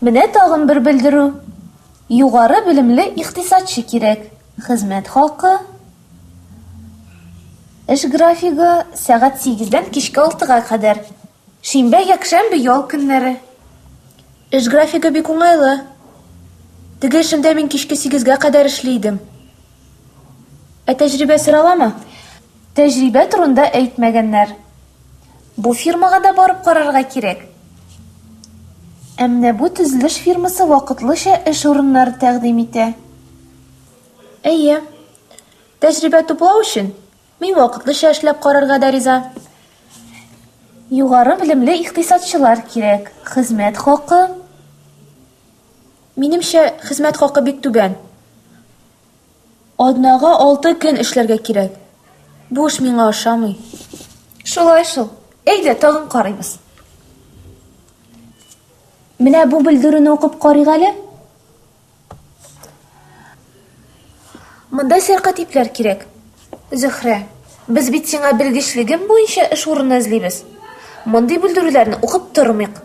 Менә тагын бер белдерү. Югары белемле икътисадчы кирәк. Хезмәт хакы. Эш графигы сәгать 8-дән кичке 6-га кадәр. Шимбә, якшәмбе ял көннәре. Эш графигы бик уңайлы. Теге эшемдә мин кичке 8-га кадәр эшлидем. Тәҗрибә сораламы? Тәҗрибә турында әйтмәгәннәр. Бу фирмага да барып карарга кирәк. Әмма бу төзелеш фирмасы вакытлыча эш урыннары тәкъдим итә. Әйе. Тәҗрибә туплау өчен мин вакытлыча эшләп карарга да риза. Югары белемле икътисадчылар кирәк. Хезмәт хакы. Минемчә, хезмәт хакы бик түбән. Аднага 6 көн эшләргә кирәк. Бу эш миңа ошамый. Шулай шул. Әйдә, тагын карыйбыз. Менә бу белдерүне укып карыйк әле. Монда сәркатипләр кирәк. Зөһрә, без бит сиңа белгечлегем буенча эш урыны эзлибез. Мондый белдерүләрне укып тормыйк.